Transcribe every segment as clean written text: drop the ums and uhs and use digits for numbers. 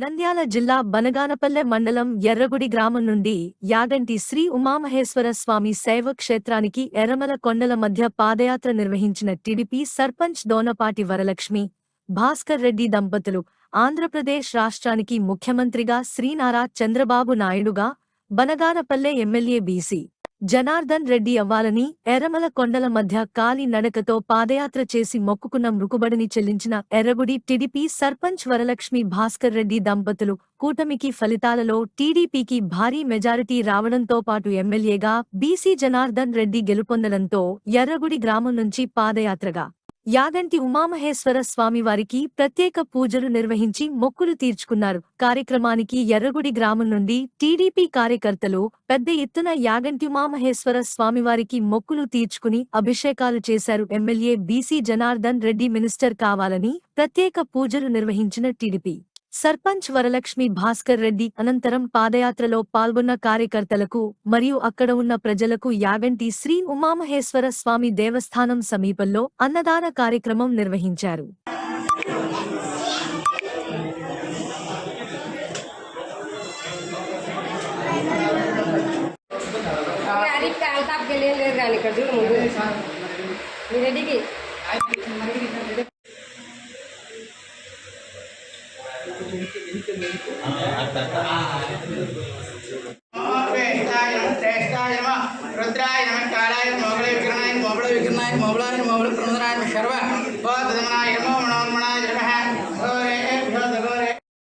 నంద్యాల జిల్లా బనగానపల్లె మండలం ఎర్రగుడి గ్రామం నుండి యాగంటి శ్రీ ఉమామహేశ్వర స్వామి శైవ క్షేత్రానికి ఎర్రమల కొండల మధ్య పాదయాత్ర నిర్వహించిన టీడీపీ సర్పంచ్ దోనపాటి వరలక్ష్మి, భాస్కర్ రెడ్డి దంపతులు ఆంధ్రప్రదేశ్ రాష్ట్రానికి ముఖ్యమంత్రిగా శ్రీ నారా చంద్రబాబు నాయుడుగా, బనగానపల్లె ఎమ్మెల్యే బీసీ జనార్దన్ రెడ్డి అవ్వాలని ఎర్రమల కొండల మధ్య కాలి నడకతో పాదయాత్ర చేసి మొక్కుకున్న మృకుబడిని చెల్లించిన ఎర్రగుడి టీడీపీ సర్పంచ్ వరలక్ష్మి భాస్కర్ రెడ్డి దంపతులు కూటమికి ఫలితాలలో టీడీపీకి భారీ మెజారిటీ రావడంతో పాటు ఎమ్మెల్యేగా బీసీ జనార్దన్ రెడ్డి గెలుపొందడంతో ఎర్రగుడి గ్రామం నుంచి పాదయాత్రగా యాగంటి ఉమామహేశ్వర స్వామివారికి ప్రత్యేక పూజలు నిర్వహించి మొక్కులు తీర్చుకున్నారు. కార్యక్రమానికి ఎర్రగుడి గ్రామం నుండి టీడీపీ కార్యకర్తలు పెద్ద ఎత్తున యాగంటి ఉమామహేశ్వర స్వామివారికి మొక్కులు తీర్చుకుని అభిషేకాలు చేశారు. MLA BC Janardhan Reddy minister కావాలని ప్రత్యేక పూజలు నిర్వహించిన టీడీపీ సర్పంచ్ వరలక్ష్మి భాస్కర్ రెడ్డి అనంతరం పాదయాత్రలో పాల్గొన్న కార్యకర్తలకు మరియు అక్కడ ఉన్న ప్రజలకు యాగంటి శ్రీ ఉమామహేశ్వర స్వామి దేవస్థానం సమీపంలో అన్నదాన కార్యక్రమం నిర్వహించారు.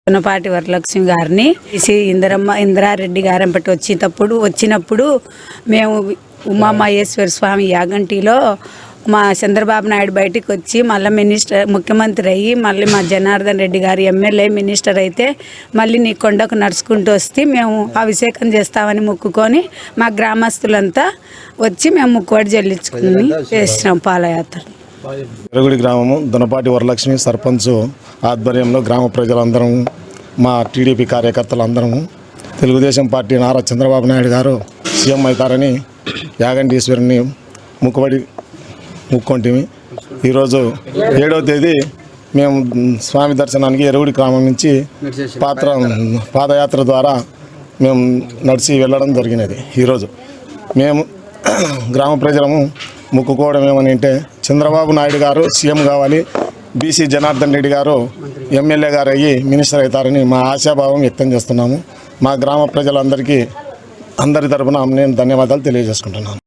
దోనపాటి వరలక్ష్మి గారిని ఇందిరారెడ్డి గారంపట్టి వచ్చినప్పుడు మేము ఉమామహేశ్వర స్వామి యాగంటిలో మా చంద్రబాబు నాయుడు బయటికి వచ్చి మళ్ళీ ముఖ్యమంత్రి అయ్యి మళ్ళీ మా జనార్దన్ రెడ్డి గారు ఎమ్మెల్యే మినిస్టర్ అయితే మళ్ళీ నీ కొండకు నడుచుకుంటూ వస్తే మేము అభిషేకం చేస్తామని మొక్కుకొని మా గ్రామస్తులంతా వచ్చి మేము మొక్కుబడి చెల్లించుకుని చేసినాం పాదయాత్ర. ఎర్రగుడి గ్రామము దొనపాటి వరలక్ష్మి సర్పంచ్ ఆధ్వర్యంలో గ్రామ ప్రజలందరం, మా టీడీపీ కార్యకర్తలందరము తెలుగుదేశం పార్టీ నారా చంద్రబాబు నాయుడు గారు సీఎం అవుతారని యాగంటీశ్వరుని ముక్కొంటిమి. ఈరోజు 7వ తేదీ మేము స్వామి దర్శనానికి ఎర్రగుడి గ్రామం నుంచి పాదయాత్ర ద్వారా మేము నడిచి వెళ్ళడం జరిగినది. ఈరోజు మేము గ్రామ ప్రజలము మొక్కుకోవడం ఏమని అంటే, చంద్రబాబు నాయుడు గారు సీఎం కావాలి, బీసీ జనార్దన్ రెడ్డి గారు ఎమ్మెల్యే గారు అయ్యి మినిస్టర్ అవుతారని మా ఆశాభావం వ్యక్తం చేస్తున్నాము. మా గ్రామ ప్రజలందరికీ అందరి తరపున నేను ధన్యవాదాలు తెలియజేసుకుంటున్నాను.